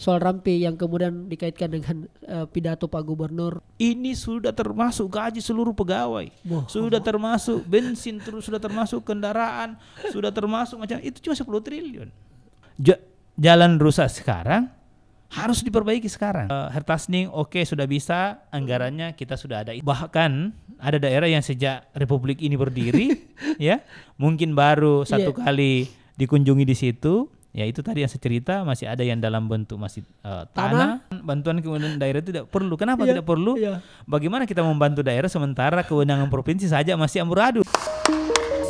soal Rampi yang kemudian dikaitkan dengan pidato Pak Gubernur. Ini sudah termasuk gaji seluruh pegawai, sudah termasuk bensin, sudah termasuk kendaraan, sudah termasuk macam itu cuma 10 triliun. Jalan rusak sekarang harus diperbaiki sekarang. Hertasning oke, sudah bisa, anggarannya kita sudah ada. Bahkan ada daerah yang sejak Republik ini berdiri ya mungkin baru satu kali dikunjungi di situ. Ya itu tadi yang saya cerita, masih ada yang dalam bentuk masih tanah. Bantuan kemudian daerah itu tidak perlu. Kenapa tidak perlu? Bagaimana kita membantu daerah sementara kewenangan provinsi saja masih amburadul?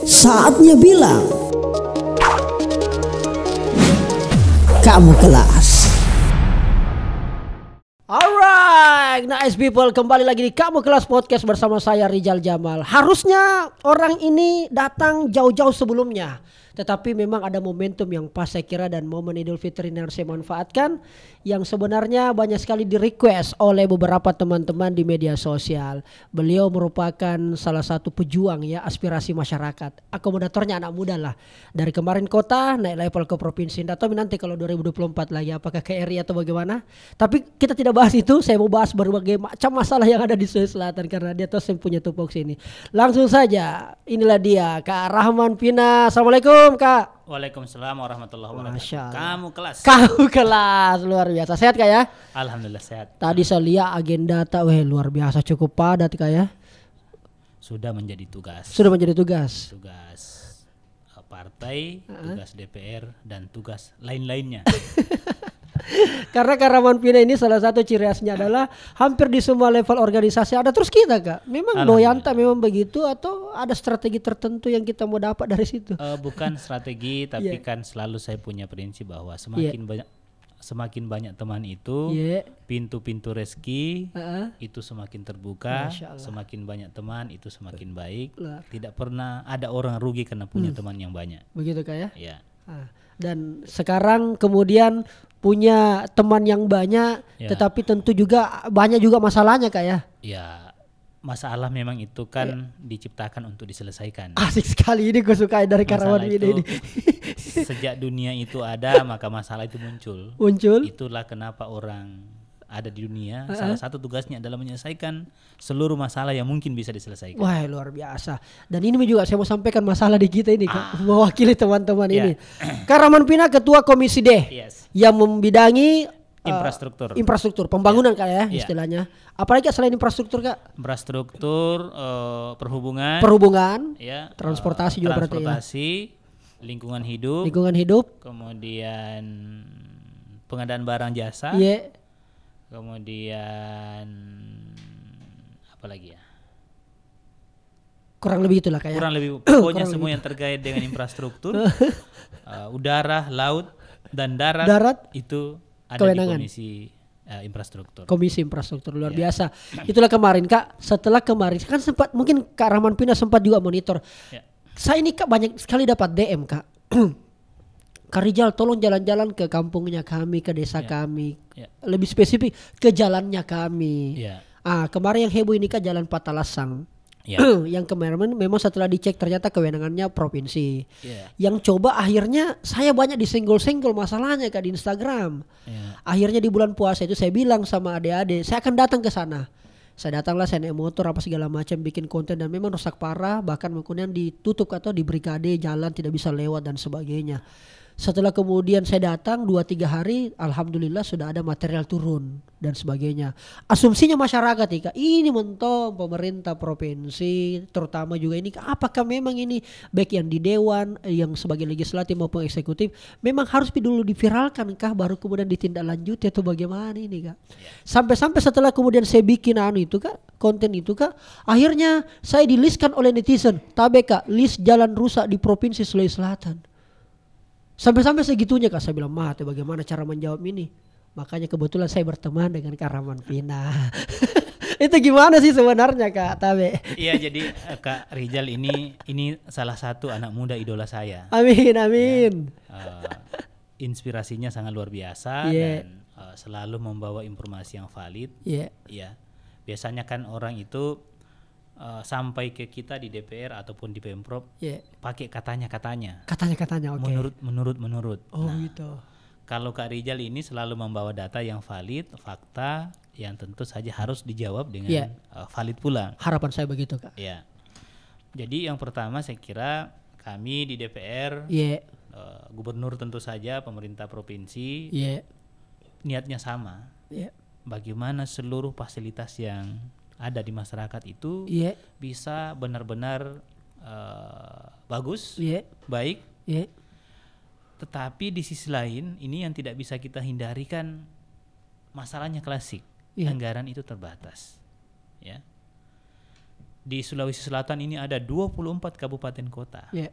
Saatnya bilang kamu kelas. Alright, nice people, kembali lagi di Kamu Kelas Podcast bersama saya Rizal Jamal. Harusnya orang ini datang jauh-jauh sebelumnya, tetapi memang ada momentum yang pas saya kira, dan momen Idul Fitri ini harus saya manfaatkan, yang sebenarnya banyak sekali di request oleh beberapa teman-teman di media sosial. Beliau merupakan salah satu pejuang ya aspirasi masyarakat, akomodatornya anak muda lah. Dari kemarin kota naik level ke provinsi. Nggak tahu nanti kalau 2024 lagi apakah ke RI atau bagaimana. Tapi kita tidak bahas itu, saya mau bahas berbagai macam masalah yang ada di Sulawesi Selatan karena dia terus yang punya tupoksi ini. Langsung saja, inilah dia Kak Rahman Pina. Assalamualaikum Kak. Waalaikumsalam warahmatullahi wabarakatuh. Kamu kelas. Kamu kelas, luar biasa. Sehat Kak ya? Alhamdulillah sehat. Tadi saya lihat agenda luar biasa, cukup padat Kak ya. Sudah menjadi tugas. Sudah menjadi tugas. Tugas partai, tugas DPR dan tugas lain-lainnya. Karena Kak Rahman Pina ini salah satu ciri khasnya adalah hampir di semua level organisasi ada terus kita Kak. Memang doyanta memang begitu atau ada strategi tertentu yang kita mau dapat dari situ? Bukan strategi, tapi kan selalu saya punya prinsip bahwa semakin banyak teman itu pintu-pintu rezeki itu semakin terbuka. Semakin banyak teman itu semakin baik. Tidak pernah ada orang rugi karena punya teman yang banyak. Begitu Kak ya? Ya. Dan sekarang kemudian punya teman yang banyak, tetapi tentu juga banyak juga masalahnya Kak ya? Ya, masalah memang itu kan diciptakan untuk diselesaikan. Asik sekali, ini gue suka dari Kak Rahman ini. Sejak dunia itu ada maka masalah itu muncul. Itulah kenapa orang ada di dunia. Salah satu tugasnya adalah menyelesaikan seluruh masalah yang mungkin bisa diselesaikan. Wah luar biasa. Dan ini juga saya mau sampaikan masalah di kita ini Kak, mewakili teman-teman ini. Kak Rahman Pina Ketua Komisi D yang membidangi infrastruktur pembangunan Kak ya istilahnya. Apalagi selain infrastruktur Kak? Infrastruktur, perhubungan, transportasi juga berarti ya. Lingkungan hidup, kemudian pengadaan barang jasa. Kemudian apa lagi ya? Kurang lebih itulah kayak. Kurang lebih pokoknya semua yang terkait dengan infrastruktur, udara, laut dan darat itu ada kewenangan di Komisi Infrastruktur. Komisi Infrastruktur luar biasa. Itulah kemarin Kak. Setelah kemarin kan sempat mungkin Kak Rahman Pina sempat juga monitor. Saya ini Kak banyak sekali dapat DM Kak. Kak Rizal tolong jalan-jalan ke kampungnya kami, ke desa kami. Lebih spesifik ke jalannya kami. Kemarin yang heboh ini Kak jalan Patalasang. Yang kemarin memang setelah dicek ternyata kewenangannya provinsi. Yang coba akhirnya saya banyak disenggol-senggol masalahnya Kak di Instagram. Akhirnya di bulan puasa itu saya bilang sama adik-adik, saya akan datang ke sana. Saya datanglah, saya naik motor apa segala macam, bikin konten, dan memang rusak parah, bahkan kemudian ditutup atau dibrigade, jalan tidak bisa lewat dan sebagainya. Setelah kemudian saya datang 2-3 hari, alhamdulillah sudah ada material turun dan sebagainya. Asumsinya masyarakat Kak, ini mentok pemerintah provinsi, terutama juga ini, apakah memang ini baik yang di dewan, yang sebagai legislatif maupun eksekutif, memang harus dulu diviralkan kah, baru kemudian ditindaklanjuti atau bagaimana ini Kak? Sampai-sampai setelah kemudian saya bikin itu Kak, konten itu Kak, akhirnya saya di-listkan oleh netizen, tabe Kak, list jalan rusak di Provinsi Sulawesi Selatan. Sampai-sampai segitunya Kak, saya bilang bagaimana cara menjawab ini. Makanya kebetulan saya berteman dengan Kak Rahman Pina. Itu gimana sih sebenarnya Kak Tabe? Iya, jadi Kak Rizal ini salah satu anak muda idola saya. Amin. Inspirasinya sangat luar biasa dan selalu membawa informasi yang valid. Biasanya kan orang itu sampai ke kita di DPR ataupun di Pemprov pakai katanya. Katanya, oke. Menurut. Oh gitu. Kalau Kak Rijal ini selalu membawa data yang valid, fakta yang tentu saja harus dijawab dengan valid pula. Harapan saya begitu, Kak. Ya. Jadi yang pertama saya kira kami di DPR, gubernur tentu saja, pemerintah provinsi, niatnya sama. Bagaimana seluruh fasilitas yang ada di masyarakat itu bisa benar-benar bagus, baik. Tetapi di sisi lain ini yang tidak bisa kita hindari kan masalahnya klasik, anggaran itu terbatas. Ya. Di Sulawesi Selatan ini ada 24 kabupaten kota. Ya,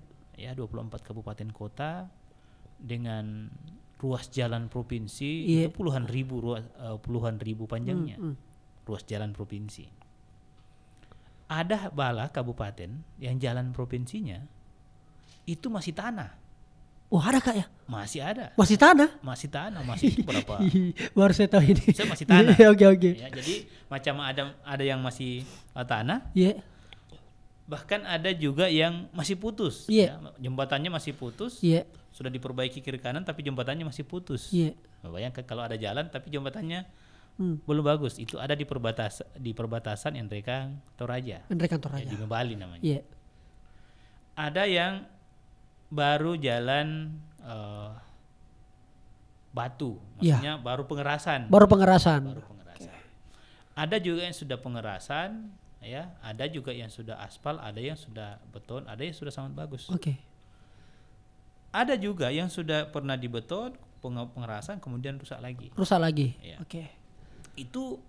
24 kabupaten kota dengan ruas jalan provinsi itu puluhan ribu panjangnya. Ruas jalan provinsi. Ada bala kabupaten yang jalan provinsinya itu masih tanah. Oh, ada, Kak, ya? Masih ada. Masih tanah? Masih tanah, masih itu berapa? Baru saya tahu ini. Saya masih tanah. Oke. Ya, jadi macam ada yang masih tanah. Bahkan ada juga yang masih putus. Ya, jembatannya masih putus. Sudah diperbaiki kiri kanan tapi jembatannya masih putus. Bayangkan kalau ada jalan tapi jembatannya belum bagus. Itu ada di perbatasan Nrekang Toraja. Nrekang Toraja. Di Bali namanya. Ada yang baru jalan batu, maksudnya baru pengerasan. Ada juga yang sudah pengerasan, ya. Ada juga yang sudah aspal, ada yang sudah beton, ada yang sudah sangat bagus. Ada juga yang sudah pernah dibeton, pengerasan kemudian rusak lagi. Ya. Itu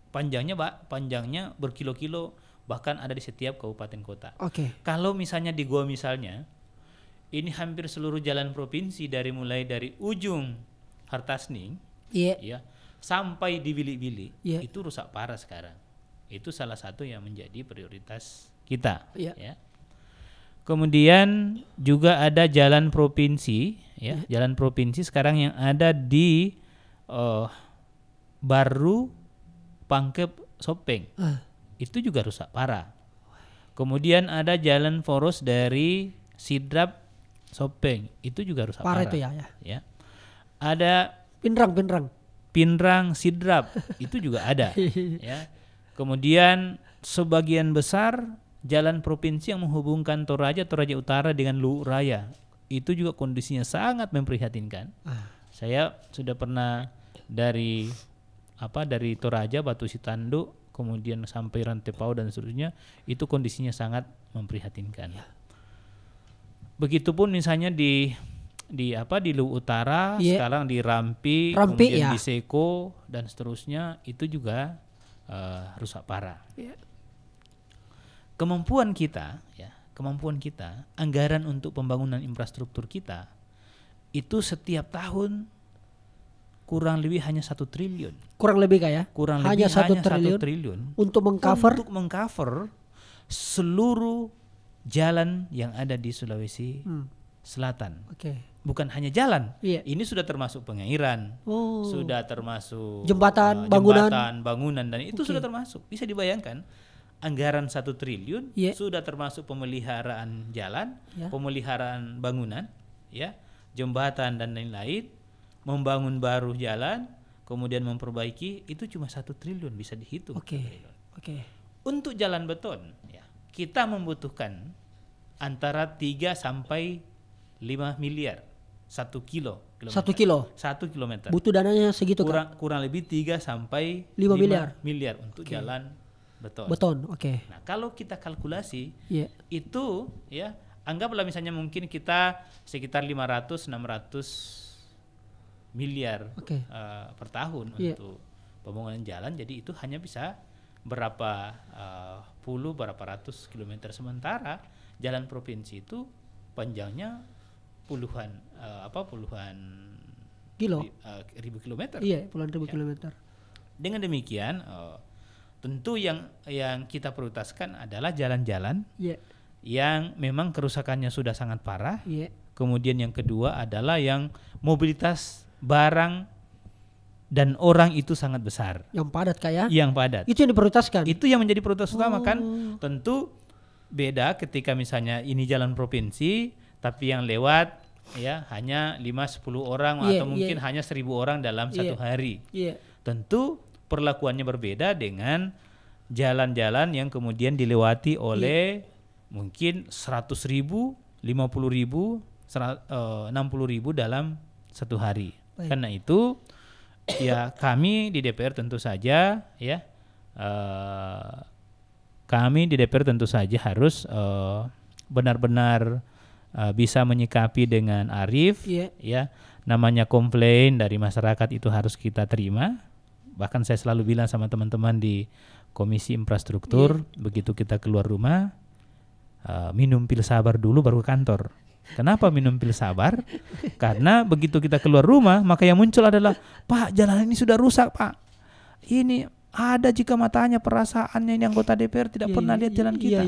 panjangnya berkilo-kilo, bahkan ada di setiap kabupaten kota. Kalau misalnya di Goa misalnya, ini hampir seluruh jalan provinsi mulai dari ujung Hartasning, ya, sampai di Bili-Bili, itu rusak parah sekarang. Itu salah satu yang menjadi prioritas kita. Ya. Kemudian juga ada jalan provinsi, ya, jalan provinsi sekarang yang ada di Baru Pangkep Sopeng, itu juga rusak parah. Kemudian ada jalan poros dari Sidrap Sopeng, itu juga rusak parah. Itu ya. Ada Pinrang Sidrap, itu juga ada. Ya. Kemudian sebagian besar jalan provinsi yang menghubungkan Toraja Utara dengan Luwu Raya, itu juga kondisinya sangat memprihatinkan. Saya sudah pernah dari Toraja, Batu Sitanduk, kemudian sampai Rantepau dan seterusnya, itu kondisinya sangat memprihatinkan. Begitupun misalnya di Luwu Utara, sekarang di Rampi kemudian di Seko dan seterusnya, itu juga rusak parah. Kemampuan kita, anggaran untuk pembangunan infrastruktur kita itu setiap tahun kurang lebih hanya 1 triliun. Kurang lebih, Kak, ya? Hanya 1 triliun untuk mengcover seluruh jalan yang ada di Sulawesi Selatan. Bukan hanya jalan, ini sudah termasuk pengairan, sudah termasuk jembatan, bangunan, dan itu sudah termasuk. Bisa dibayangkan, anggaran 1 triliun sudah termasuk pemeliharaan jalan, pemeliharaan bangunan, ya, jembatan dan lain-lain, membangun baru jalan, kemudian memperbaiki, itu cuma 1 triliun bisa dihitung. Untuk jalan beton, ya, kita membutuhkan antara 3 sampai 5 miliar 1 kilometer. 1 kilometer. Butuh dananya segitu, Kak? Kurang lebih 3 sampai 5 miliar untuk jalan beton. Nah, kalau kita kalkulasi itu, ya, anggaplah misalnya mungkin kita sekitar 500-600 miliar per tahun untuk pembangunan jalan, jadi itu hanya bisa berapa ratus kilometer, sementara jalan provinsi itu panjangnya puluhan ribu kilometer. Puluhan ribu kilometer. Dengan demikian tentu yang kita prioritaskan adalah jalan-jalan yang memang kerusakannya sudah sangat parah. Kemudian yang kedua adalah yang mobilitas barang dan orang itu sangat besar. Yang padat, Kak, ya? Yang padat. Itu yang diprioritaskan. Itu yang menjadi prioritas utama kan. Tentu beda ketika misalnya ini jalan provinsi tapi yang lewat ya hanya 5-10 orang atau mungkin hanya 1.000 orang dalam satu hari. Tentu perlakuannya berbeda dengan jalan-jalan yang kemudian dilewati oleh mungkin 100.000, 50.000, 60.000 dalam satu hari. Karena itu ya kami di DPR tentu saja ya kami di DPR tentu saja harus benar-benar bisa menyikapi dengan arif ya. Namanya komplain dari masyarakat itu harus kita terima. Bahkan saya selalu bilang sama teman-teman di Komisi Infrastruktur, begitu kita keluar rumah, minum pil sabar dulu baru ke kantor. Kenapa minum pil sabar? Karena begitu kita keluar rumah, maka yang muncul adalah, Pak, jalan ini sudah rusak, Pak. Ini ada jika matanya perasaannya ini anggota DPR tidak pernah lihat jalan kita.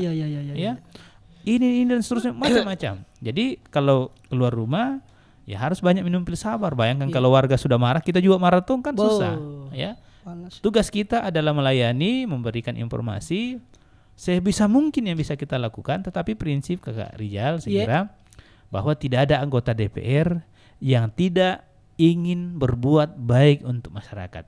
Ya. Ini dan seterusnya macam-macam. Jadi kalau keluar rumah ya harus banyak minum pil sabar. Bayangkan kalau warga sudah marah, kita juga maraton kan susah. Ya. Tugas kita adalah melayani, memberikan informasi sebisa mungkin yang bisa kita lakukan. Tetapi prinsip Kakak Rijal saya kira bahwa tidak ada anggota DPR yang tidak ingin berbuat baik untuk masyarakat.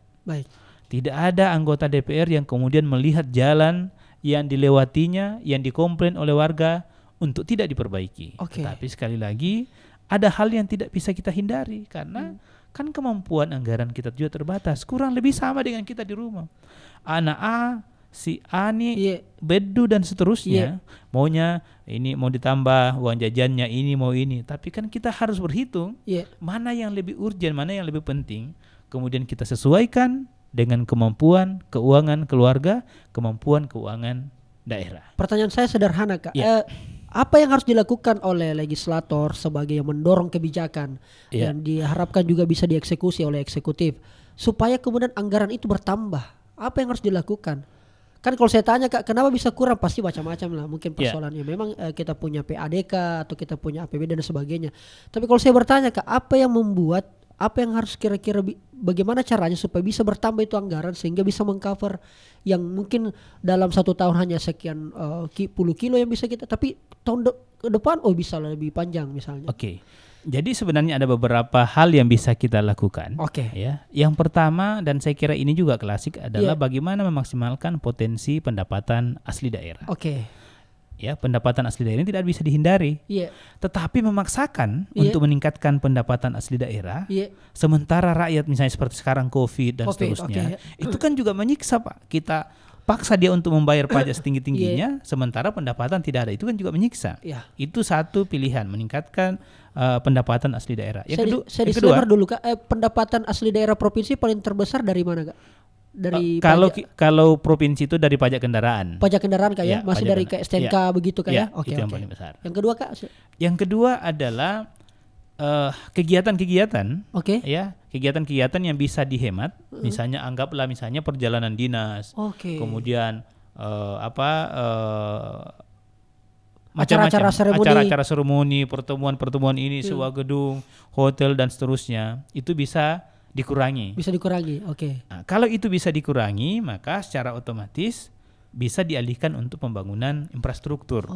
Tidak ada anggota DPR yang kemudian melihat jalan yang dilewatinya, yang dikomplain oleh warga untuk tidak diperbaiki. Tetapi sekali lagi ada hal yang tidak bisa kita hindari karena kan kemampuan anggaran kita juga terbatas. Kurang lebih sama dengan kita di rumah. Anak A, si Ani, Bedu dan seterusnya maunya ini mau ditambah uang jajannya, ini mau ini. Tapi kan kita harus berhitung mana yang lebih urgent, mana yang lebih penting. Kemudian kita sesuaikan dengan kemampuan keuangan keluarga, kemampuan keuangan daerah. Pertanyaan saya sederhana, Kak. Apa yang harus dilakukan oleh legislator sebagai yang mendorong kebijakan dan diharapkan juga bisa dieksekusi oleh eksekutif supaya kemudian anggaran itu bertambah? Apa yang harus dilakukan? Kan kalau saya tanya, Kak, kenapa bisa kurang? Pasti macam-macam lah mungkin persoalannya. Memang kita punya PADK atau kita punya APBD dan sebagainya. Tapi kalau saya bertanya, Kak, apa yang membuat, apa yang harus kira-kira bagaimana caranya supaya bisa bertambah itu anggaran sehingga bisa mengcover yang mungkin dalam satu tahun hanya sekian puluh kilo yang bisa kita, tapi tahun ke depan bisa lebih panjang misalnya. Jadi sebenarnya ada beberapa hal yang bisa kita lakukan. Ya, yang pertama dan saya kira ini juga klasik adalah bagaimana memaksimalkan potensi pendapatan asli daerah. Ya, pendapatan asli daerah ini tidak bisa dihindari. Tetapi memaksakan untuk meningkatkan pendapatan asli daerah, sementara rakyat misalnya seperti sekarang COVID dan seterusnya, itu kan juga menyiksa, Pak. Kita paksa dia untuk membayar pajak setinggi-tingginya, sementara pendapatan tidak ada, itu kan juga menyiksa. Itu satu pilihan, meningkatkan pendapatan asli daerah. Yang kedua dulu, Kak, pendapatan asli daerah provinsi paling terbesar dari mana, Kak? Dari kalau provinsi itu dari pajak kendaraan. Pajak kendaraan, Kak, ya? Masih dari kayak STNK begitu, Kak, ya? Itu yang paling besar. Yang kedua, Kak? Yang kedua adalah kegiatan-kegiatan, ya, kegiatan-kegiatan yang bisa dihemat. Misalnya anggaplah misalnya perjalanan dinas, kemudian macam-macam acara-acara seremoni, pertemuan-pertemuan ini, sewa gedung, hotel dan seterusnya, itu bisa dikurangi. Nah, kalau itu bisa dikurangi, maka secara otomatis bisa dialihkan untuk pembangunan infrastruktur.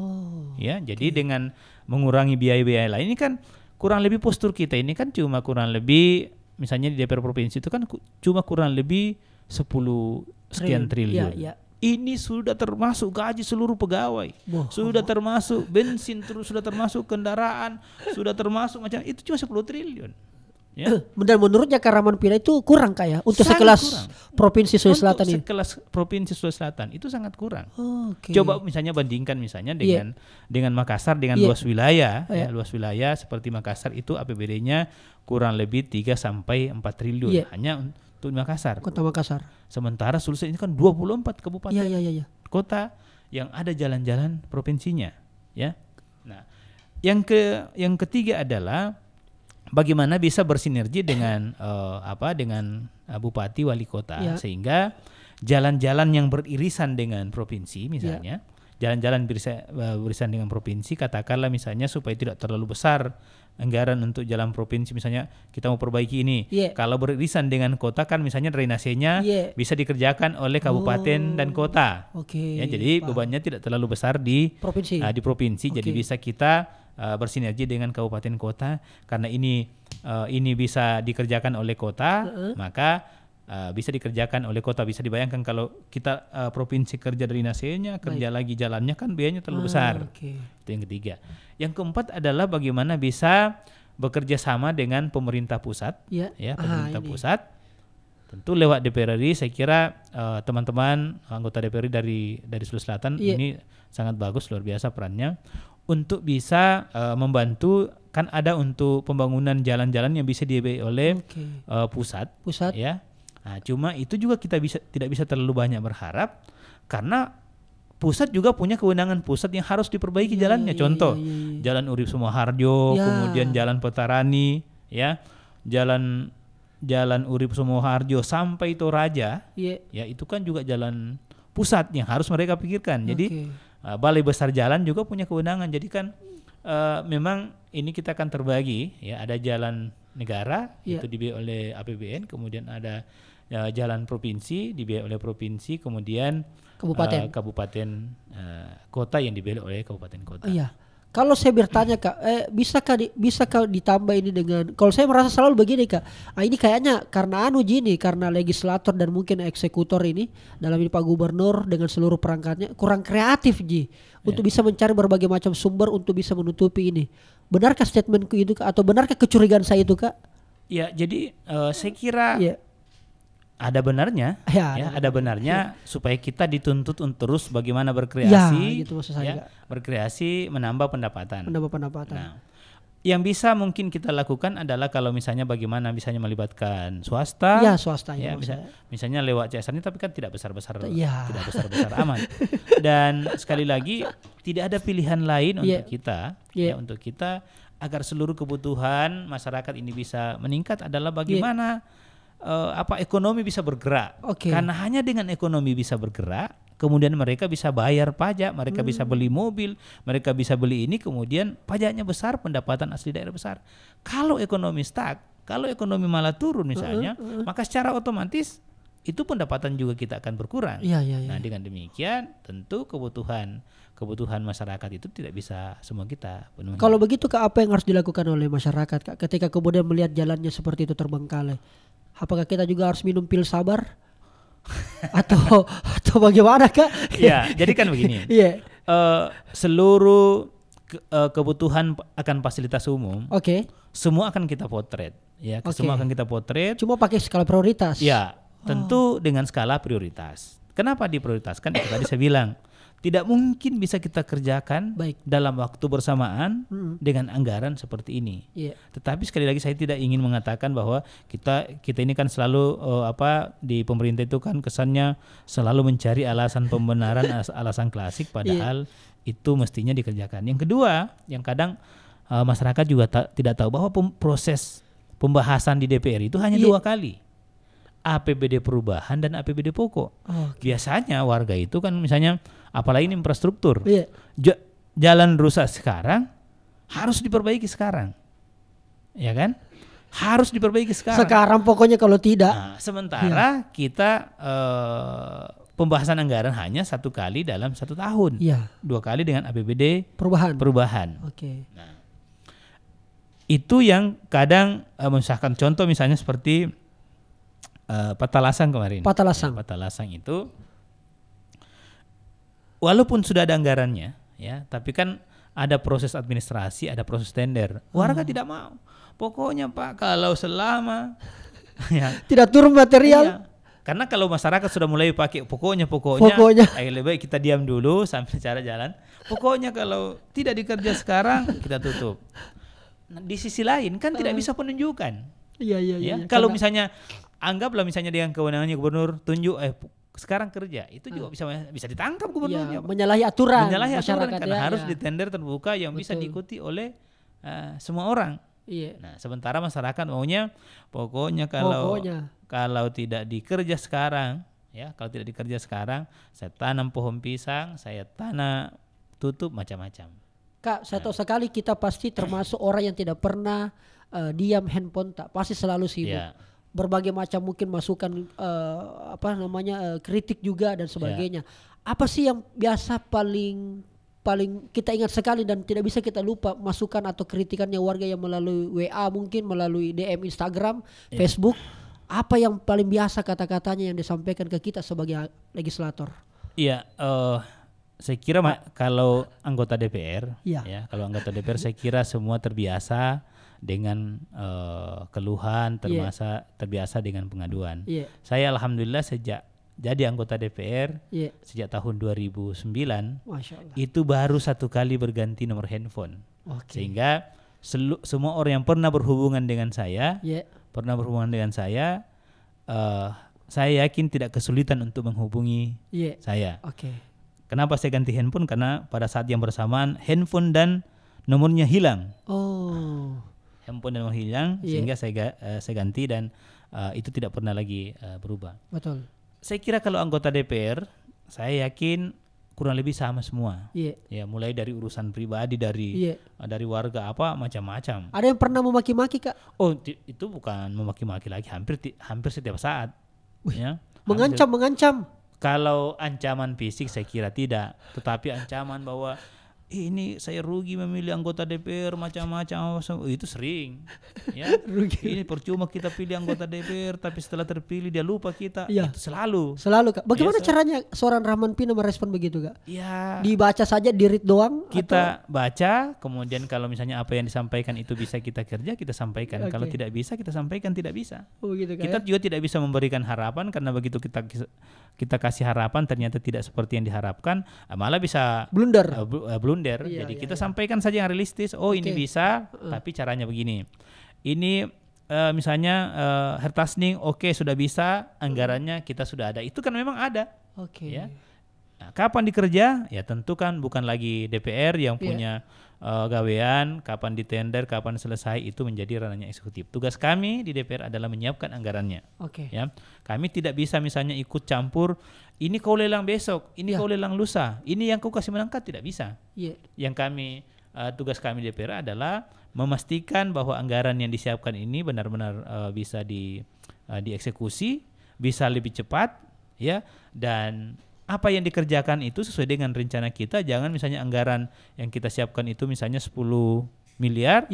Ya, jadi dengan mengurangi biaya-biaya lain, ini kan kurang lebih postur kita ini kan cuma kurang lebih, misalnya di DPR provinsi itu kan cuma kurang lebih 10 sekian triliun. Ini sudah termasuk gaji seluruh pegawai, sudah termasuk bensin, sudah termasuk kendaraan, sudah termasuk macam itu cuma 10 triliun. Dan menurutnya Karaman Pina itu kurang, Kak, ya, untuk sekelas Provinsi Sulawesi Selatan ini. Sekelas Provinsi Sulawesi Selatan itu sangat kurang. Coba misalnya bandingkan misalnya dengan Makassar, dengan luas wilayah, luas wilayah seperti Makassar itu APBD-nya kurang lebih 3 sampai 4 triliun hanya untuk Makassar. Kota Makassar. Sementara Sulsel ini kan 24 kabupaten kota yang ada jalan-jalan provinsinya, ya. Nah, yang ketiga adalah bagaimana bisa bersinergi dengan dengan bupati wali kota sehingga jalan-jalan yang beririsan dengan provinsi misalnya, jalan-jalan beririsan dengan provinsi, katakanlah misalnya supaya tidak terlalu besar anggaran untuk jalan provinsi, misalnya kita mau perbaiki ini. Kalau beririsan dengan kota kan misalnya drainasenya bisa dikerjakan oleh kabupaten dan kota. Ya, jadi bebannya tidak terlalu besar di provinsi. Jadi bisa kita bersinergi dengan kabupaten kota, karena ini bisa dikerjakan oleh kota, maka bisa dikerjakan oleh kota. Bisa dibayangkan kalau kita provinsi kerja drainasenya, kerja lagi jalannya, kan biayanya terlalu besar. Itu yang ketiga. Yang keempat adalah bagaimana bisa bekerja sama dengan pemerintah pusat, pemerintah pusat. Tentu lewat DPR RI, saya kira teman-teman anggota DPR RI dari Sulawesi Selatan ini sangat bagus, luar biasa perannya untuk bisa membantu. Kan ada untuk pembangunan jalan-jalan yang bisa dibiayai oleh pusat, ya. Nah, cuma itu juga kita tidak bisa terlalu banyak berharap, karena pusat juga punya kewenangan pusat yang harus diperbaiki jalannya. Contoh, Jalan Urip Sumoharjo, kemudian Jalan Petarani, ya, Jalan Urip Sumoharjo sampai Toraja, ya itu kan juga jalan pusat yang harus mereka pikirkan. Jadi Balai Besar Jalan juga punya kewenangan. Jadi kan memang ini kita akan terbagi, ya, ada jalan negara itu dibiayai oleh APBN, kemudian ada jalan provinsi dibiayai oleh provinsi, kemudian kabupaten kota yang dibiayai oleh kabupaten kota. Iya. Kalau saya bertanya Kak, bisakah ditambah ini dengan, kalau saya merasa selalu begini Kak, ini kayaknya karena karena legislator dan mungkin eksekutor ini dalam ini Pak Gubernur dengan seluruh perangkatnya kurang kreatif untuk bisa mencari berbagai macam sumber untuk bisa menutupi ini. Benarkah statementku itu Kak, atau benarkah kecurigaan saya itu Kak? Ya, jadi saya kira ada benarnya, ada benarnya supaya kita dituntut untuk terus bagaimana berkreasi, gitu maksud saya, berkreasi, menambah pendapatan. Nah, yang bisa mungkin kita lakukan adalah kalau misalnya bagaimana misalnya melibatkan swasta, misalnya lewat CSR ini, tapi kan tidak besar-besar, tidak besar-besar amat. Dan sekali lagi tidak ada pilihan lain untuk kita agar seluruh kebutuhan masyarakat ini bisa meningkat adalah bagaimana ekonomi bisa bergerak. Karena hanya dengan ekonomi bisa bergerak, kemudian mereka bisa bayar pajak, mereka bisa beli mobil, mereka bisa beli ini, kemudian pajaknya besar, pendapatan asli daerah besar. Kalau ekonomi stuck, kalau ekonomi malah turun misalnya, maka secara otomatis itu pendapatan juga kita akan berkurang. Nah, dengan demikian tentu kebutuhan masyarakat itu tidak bisa semua kita penuhi. Kalau begitu Kak, apa yang harus dilakukan oleh masyarakat Kak ketika kemudian melihat jalannya seperti itu terbengkalai? Apakah kita juga harus minum pil sabar atau bagaimana Kak? Ya, jadi kan begini. Seluruh kebutuhan akan fasilitas umum, semua akan kita potret, ya. Semua akan kita potret. Cuma pakai skala prioritas. Ya, tentu dengan skala prioritas. Kenapa diprioritaskan? Itu tadi saya bilang. Tidak mungkin bisa kita kerjakan dalam waktu bersamaan dengan anggaran seperti ini. Tetapi sekali lagi saya tidak ingin mengatakan bahwa kita ini kan selalu di pemerintah itu kan kesannya selalu mencari alasan pembenaran, alasan klasik, padahal itu mestinya dikerjakan. Yang kedua, yang kadang masyarakat juga tidak tahu bahwa proses pembahasan di DPR itu hanya 2 kali. APBD perubahan dan APBD pokok. Biasanya warga itu kan misalnya apalagi ini infrastruktur. Jalan rusak sekarang harus diperbaiki sekarang. Ya kan? Harus diperbaiki sekarang. Sekarang pokoknya kalau tidak. Nah, sementara kita pembahasan anggaran hanya 1 kali dalam 1 tahun. 2 kali dengan APBD perubahan. Nah, itu yang kadang misalkan contoh misalnya seperti Patalasang kemarin. Patalasang itu walaupun sudah ada anggarannya, ya, tapi kan ada proses administrasi, ada proses tender. Warga tidak mau. Pokoknya Pak, kalau selama tidak turun material. Karena kalau masyarakat sudah mulai pakai pokoknya, lebih baik kita diam dulu sampai cara jalan. Pokoknya kalau tidak dikerja sekarang kita tutup. Nah, di sisi lain kan tidak bisa penunjukan. Kalau misalnya anggaplah misalnya dengan kewenangannya gubernur tunjuk sekarang kerja, itu juga bisa ditangkap gubernurnya. Menyalahi aturan masyarakat karena harus ditender terbuka yang bisa diikuti oleh semua orang. Nah, sementara masyarakat maunya pokoknya kalau tidak dikerja sekarang, kalau tidak dikerja sekarang, saya tanam pohon pisang, saya tanam tutup macam-macam. Kak, saya tahu sekali kita pasti termasuk orang yang tidak pernah diam handphone, pasti selalu sibuk. Berbagai macam mungkin masukan kritik juga dan sebagainya. Apa sih yang biasa paling paling kita ingat sekali dan tidak bisa kita lupa masukan atau kritikannya warga yang melalui WA, mungkin melalui DM Instagram, Facebook. Apa yang paling biasa kata-katanya yang disampaikan ke kita sebagai legislator? Iya, saya kira kalau anggota DPR, ya kalau anggota DPR saya kira semua terbiasa dengan keluhan, terbiasa dengan pengaduan. Saya alhamdulillah sejak jadi anggota DPR sejak tahun 2009 itu baru 1 kali berganti nomor handphone. Sehingga semua orang yang pernah berhubungan dengan saya saya yakin tidak kesulitan untuk menghubungi saya. Kenapa saya ganti handphone? Karena pada saat yang bersamaan handphone dan nomornya hilang. Handphone dan nomor hilang sehingga saya ganti dan itu tidak pernah lagi berubah. Betul. Saya kira kalau anggota DPR, saya yakin kurang lebih sama semua. Ya, mulai dari urusan pribadi dari warga macam-macam. Ada yang pernah memaki-maki, Kak? Oh, itu bukan memaki-maki lagi, hampir setiap saat. Ya. Mengancam. Kalau ancaman fisik saya kira tidak, tetapi ancaman bahwa ini saya rugi memilih anggota DPR macam-macam itu sering. Ya. Ini percuma kita pilih anggota DPR tapi setelah terpilih dia lupa kita. Itu selalu. Kak. Bagaimana caranya seorang Rahman Pina merespon begitu, Kak? Ya. Dibaca saja, di-read doang? Kita baca, kemudian kalau misalnya apa yang disampaikan itu bisa kita kerja, kita sampaikan. Kalau tidak bisa, kita sampaikan tidak bisa. Begitu, Kak, kita juga tidak bisa memberikan harapan karena begitu kita kasih harapan ternyata tidak seperti yang diharapkan, malah bisa blunder. Jadi kita sampaikan saja yang realistis. Ini bisa, tapi caranya begini. Ini misalnya Hertasning sudah bisa, anggarannya kita sudah ada. Itu kan memang ada. Ya. Nah, kapan dikerja? Ya tentu kan bukan lagi DPR yang punya gawean, kapan ditender, kapan selesai itu menjadi ranahnya eksekutif. Tugas kami di DPR adalah menyiapkan anggarannya. Ya, kami tidak bisa misalnya ikut campur. Ini kau lelang besok, ini kau lelang lusa, ini yang kau kasih menangkat, tidak bisa. Yang tugas kami di DPR adalah memastikan bahwa anggaran yang disiapkan ini benar-benar bisa dieksekusi, bisa lebih cepat, ya, dan apa yang dikerjakan itu sesuai dengan rencana kita. Jangan misalnya anggaran yang kita siapkan itu misalnya 10 miliar,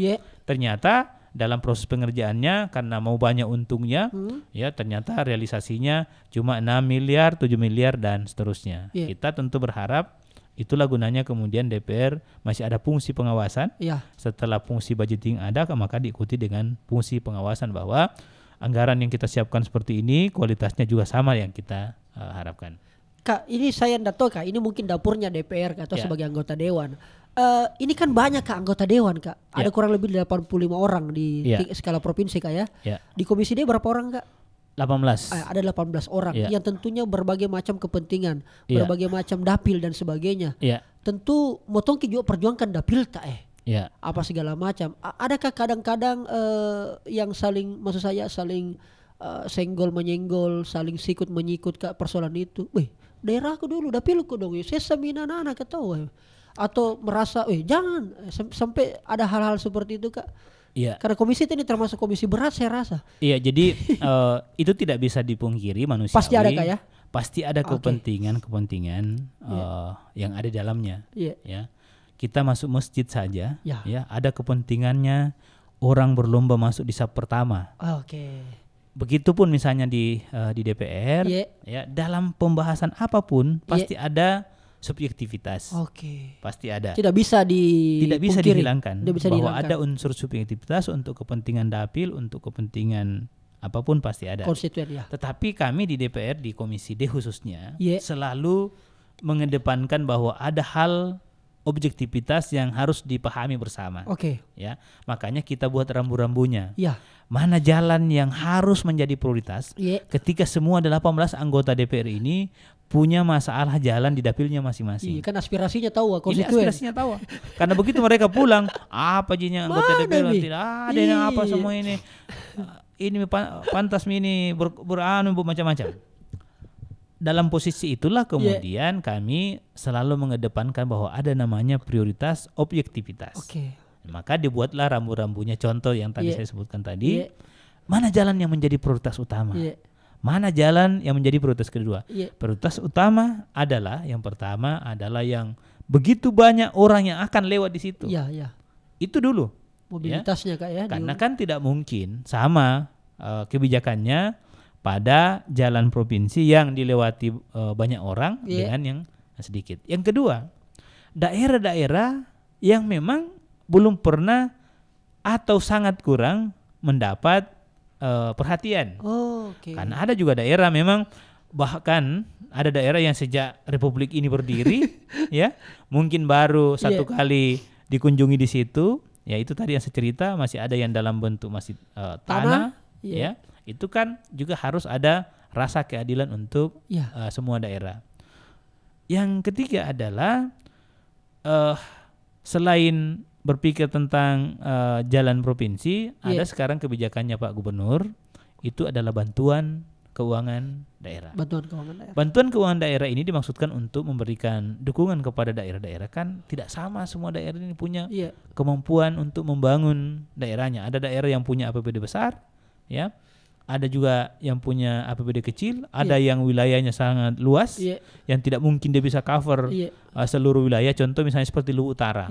ternyata dalam proses pengerjaannya karena mau banyak untungnya, ya ternyata realisasinya cuma 6 miliar, 7 miliar dan seterusnya. Kita tentu berharap itulah gunanya kemudian DPR masih ada fungsi pengawasan. Setelah fungsi budgeting ada, maka diikuti dengan fungsi pengawasan bahwa anggaran yang kita siapkan seperti ini kualitasnya juga sama yang kita harapkan. Kak, ini saya tidak tahu, Kak, ini mungkin dapurnya DPR atau sebagai anggota dewan. Ini kan banyak, Kak, anggota dewan, Kak. Ada kurang lebih 85 orang di skala provinsi, Kak, ya. Di Komisi D berapa orang, Kak? 18. Ada 18 orang yang tentunya berbagai macam kepentingan, berbagai macam dapil dan sebagainya. Tentu motongki juga perjuangkan dapil tak apa segala macam. Adakah kadang-kadang yang saling, maksud saya saling senggol menyenggol, saling sikut menyikut, Kak, persoalan itu? Daerahku dulu, dapilku dong, saya samina anak ketawa. Atau merasa, jangan sampai ada hal-hal seperti itu, Kak. Karena komisi ini termasuk komisi berat saya rasa. Jadi itu tidak bisa dipungkiri manusiawi. Pasti ada, Kak, ya? Pasti ada kepentingan yang ada di dalamnya. Ya. Kita masuk masjid saja, ya ada kepentingannya orang berlomba masuk di saf pertama. Begitupun misalnya di DPR, ya dalam pembahasan apapun pasti ada subjektivitas. Pasti ada. Tidak bisa dihilangkan. Bahwa ada unsur subjektivitas untuk kepentingan dapil, untuk kepentingan apapun pasti ada. Konstituen, Tetapi kami di DPR di Komisi D khususnya selalu mengedepankan bahwa ada hal objektivitas yang harus dipahami bersama. Ya, makanya kita buat rambu-rambunya. Mana jalan yang harus menjadi prioritas ketika semua 18 anggota DPR ini punya masalah jalan di dapilnya masing-masing. Kan aspirasinya tahu, konstituen. Ini aspirasinya tahu. Karena begitu mereka pulang, apa jinya anggota DPR tidak ada yang apa semua ini. Ini pantas ini macam-macam. Dalam posisi itulah kemudian kami selalu mengedepankan bahwa ada namanya prioritas objektivitas. Maka dibuatlah rambu-rambunya, contoh yang tadi saya sebutkan tadi. Mana jalan yang menjadi prioritas utama? Mana jalan yang menjadi prioritas kedua? Prioritas utama adalah yang pertama adalah yang begitu banyak orang yang akan lewat di situ. Iya, iya. Itu dulu. Mobilitasnya Kak ya. Karena kan tidak mungkin sama kebijakannya pada jalan provinsi yang dilewati banyak orang dengan yang sedikit. Yang kedua, daerah-daerah yang memang belum pernah atau sangat kurang mendapat perhatian. Karena ada juga daerah memang, bahkan ada daerah yang sejak Republik ini berdiri ya mungkin baru satu kali dikunjungi di situ. Ya itu tadi yang saya cerita, masih ada yang dalam bentuk masih tanah. Ya itu kan juga harus ada rasa keadilan untuk semua daerah. Yang ketiga adalah selain berpikir tentang jalan provinsi, ada sekarang kebijakannya Pak Gubernur, itu adalah bantuan keuangan daerah. Bantuan keuangan daerah ini dimaksudkan untuk memberikan dukungan kepada daerah-daerah. Kan tidak sama semua daerah ini punya kemampuan untuk membangun daerahnya. Ada daerah yang punya APBD besar, ya. Ada juga yang punya APBD kecil, ada yang wilayahnya sangat luas, yang tidak mungkin dia bisa cover seluruh wilayah. Contoh misalnya seperti Luwu Utara.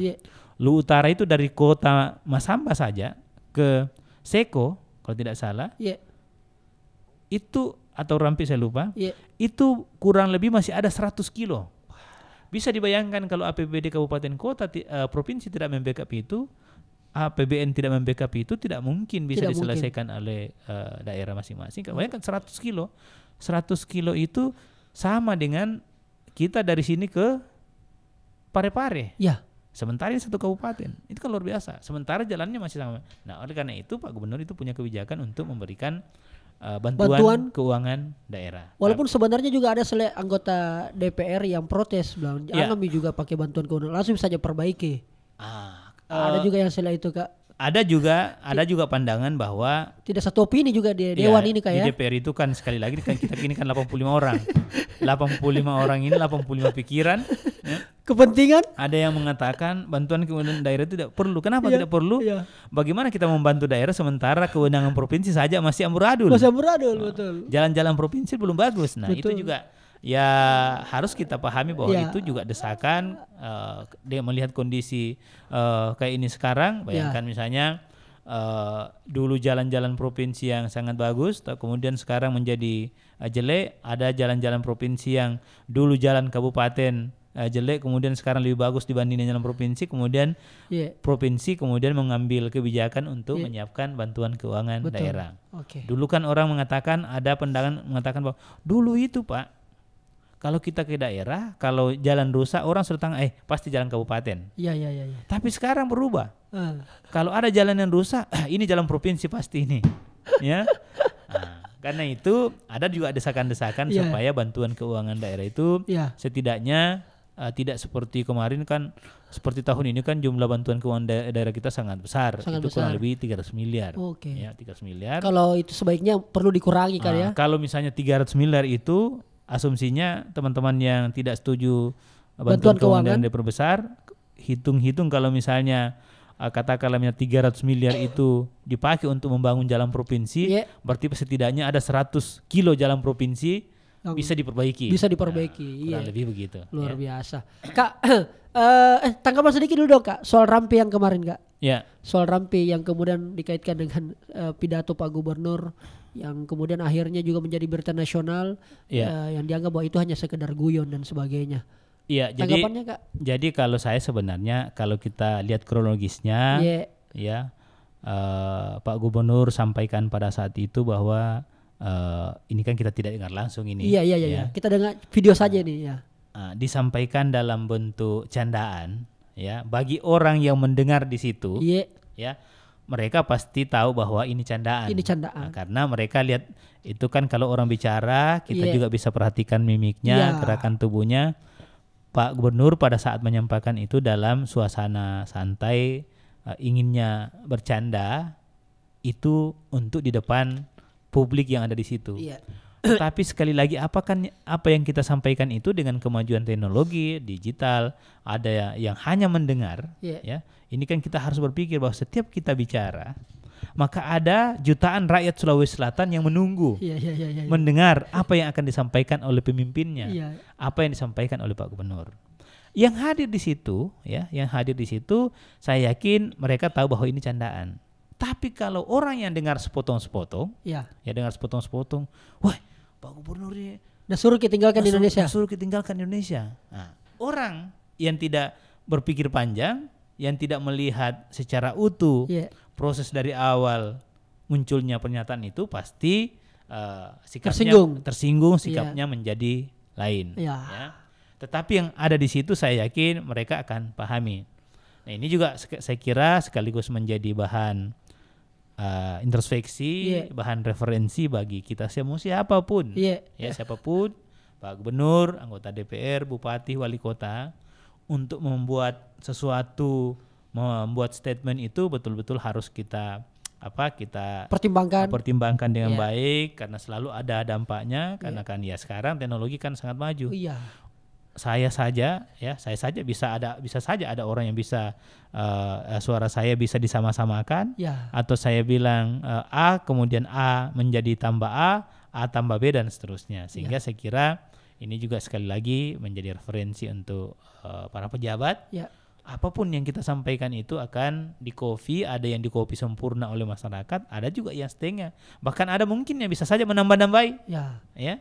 Luwu Utara itu dari kota Masamba saja ke Seko, kalau tidak salah, itu atau Rampi saya lupa, itu kurang lebih masih ada 100 kilo. Bisa dibayangkan kalau APBD kabupaten kota provinsi tidak membackup itu, APBN tidak membackup itu, tidak mungkin bisa diselesaikan oleh daerah masing-masing. Bayangkan 100 kilo. 100 kilo itu sama dengan kita dari sini ke Parepare. Sementara ini satu kabupaten. Itu kan luar biasa. Sementara jalannya masih sama. Nah, oleh karena itu Pak Gubernur itu punya kebijakan untuk memberikan bantuan keuangan daerah. Walaupun sebenarnya juga ada anggota DPR yang protes bilang, kami juga pakai bantuan keuangan, langsung saja perbaiki. Ada juga yang selain itu Kak. Ada juga pandangan bahwa tidak satu opini juga di dewan ini Kak ya. Di DPR itu kan sekali lagi kan kita ini kan 85 orang. 85 orang ini 85 pikiran. Kepentingan. Ada yang mengatakan bantuan keuangan daerah itu tidak perlu. Kenapa tidak perlu? Bagaimana kita membantu daerah sementara kewenangan provinsi saja masih amburadul. Betul. Jalan-jalan provinsi belum bagus. Nah, itu juga ya harus kita pahami bahwa itu juga desakan dia melihat kondisi kayak ini sekarang. Bayangkan misalnya dulu jalan-jalan provinsi yang sangat bagus, kemudian sekarang menjadi jelek. Ada jalan-jalan provinsi yang dulu jalan kabupaten jelek, kemudian sekarang lebih bagus dibanding jalan provinsi. Kemudian provinsi kemudian mengambil kebijakan untuk menyiapkan bantuan keuangan daerah. Dulu kan orang mengatakan, ada pandangan mengatakan bahwa dulu itu Pak, kalau kita ke daerah, kalau jalan rusak orang sudah tanya, pasti jalan kabupaten. Iya. Tapi sekarang berubah. Kalau ada jalan yang rusak, ini jalan provinsi pasti ini. Ya. Karena itu ada juga desakan-desakan supaya bantuan keuangan daerah itu setidaknya tidak seperti kemarin kan, seperti tahun ini kan jumlah bantuan keuangan daerah kita sangat besar. Kurang lebih 300 miliar. Ya, 300 miliar. Kalau itu sebaiknya perlu dikurangi kan ya. Kalau misalnya 300 miliar itu asumsinya teman-teman yang tidak setuju bantuan keuangan diperbesar, hitung-hitung kalau misalnya katakanlah 300 miliar itu dipakai untuk membangun jalan provinsi, berarti setidaknya ada 100 kilo jalan provinsi yang bisa diperbaiki. Kurang lebih begitu. Luar biasa. Kak, tanggapan sedikit dulu dong Kak soal Rampi yang kemarin Kak. Soal Rampi yang kemudian dikaitkan dengan pidato Pak Gubernur yang kemudian akhirnya juga menjadi berita nasional, yang dianggap bahwa itu hanya sekedar guyon dan sebagainya. Tanggapannya Kak? Jadi kalau saya sebenarnya kalau kita lihat kronologisnya, Pak Gubernur sampaikan pada saat itu bahwa ini kan kita tidak dengar langsung ini. Iya. Kita dengar video saja nih. Disampaikan dalam bentuk candaan, ya. Bagi orang yang mendengar di situ, mereka pasti tahu bahwa ini candaan. Karena mereka lihat itu kan kalau orang bicara kita juga bisa perhatikan mimiknya, gerakan tubuhnya. Pak Gubernur pada saat menyampaikan itu dalam suasana santai, inginnya bercanda itu untuk di depan publik yang ada di situ. Tapi sekali lagi apa yang kita sampaikan itu dengan kemajuan teknologi digital, ada yang hanya mendengar, ya. Ini kan kita harus berpikir bahwa setiap kita bicara, maka ada jutaan rakyat Sulawesi Selatan yang menunggu, mendengar apa yang akan disampaikan oleh pemimpinnya, apa yang disampaikan oleh Pak Gubernur. Yang hadir di situ ya, yang hadir di situ saya yakin mereka tahu bahwa ini candaan. Tapi kalau orang yang dengar sepotong-sepotong, ya dengar sepotong-sepotong, wah Pak Gubernur ini suruh tinggalkan Indonesia. Suruh tinggalkan Indonesia. Nah, orang yang tidak berpikir panjang, yang tidak melihat secara utuh proses dari awal munculnya pernyataan itu pasti sikapnya tersinggung, sikapnya menjadi lain. Ya. Tetapi yang ada di situ saya yakin mereka akan pahami. Nah ini juga saya kira sekaligus menjadi bahan introspeksi, bahan referensi bagi kita semua siapapun, siapapun, Pak Gubernur, anggota DPR, Bupati, Wali Kota, untuk membuat sesuatu, membuat statement itu betul-betul harus kita pertimbangkan dengan baik, karena selalu ada dampaknya, karena kan ya sekarang teknologi kan sangat maju. Saya saja bisa saja ada orang yang bisa suara saya bisa disama-samakan, atau saya bilang A kemudian A menjadi tambah A tambah B dan seterusnya, sehingga saya kira ini juga sekali lagi menjadi referensi untuk para pejabat. Apapun yang kita sampaikan itu akan di-copy, ada yang di-copy sempurna oleh masyarakat, ada juga yang setengah, bahkan ada mungkin yang bisa saja menambah-nambahi.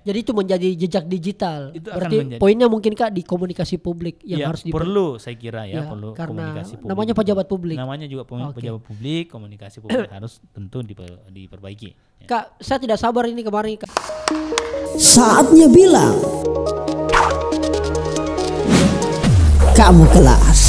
Jadi itu menjadi jejak digital. Itu berarti poinnya mungkin Kak di komunikasi publik yang harus perlu saya kira perlu karena komunikasi publik. Namanya pejabat publik. Namanya juga pejabat publik, komunikasi publik harus tentu diperbaiki. Kak, saya tidak sabar ini kemarin Kak. Saatnya bilang kamu kelas.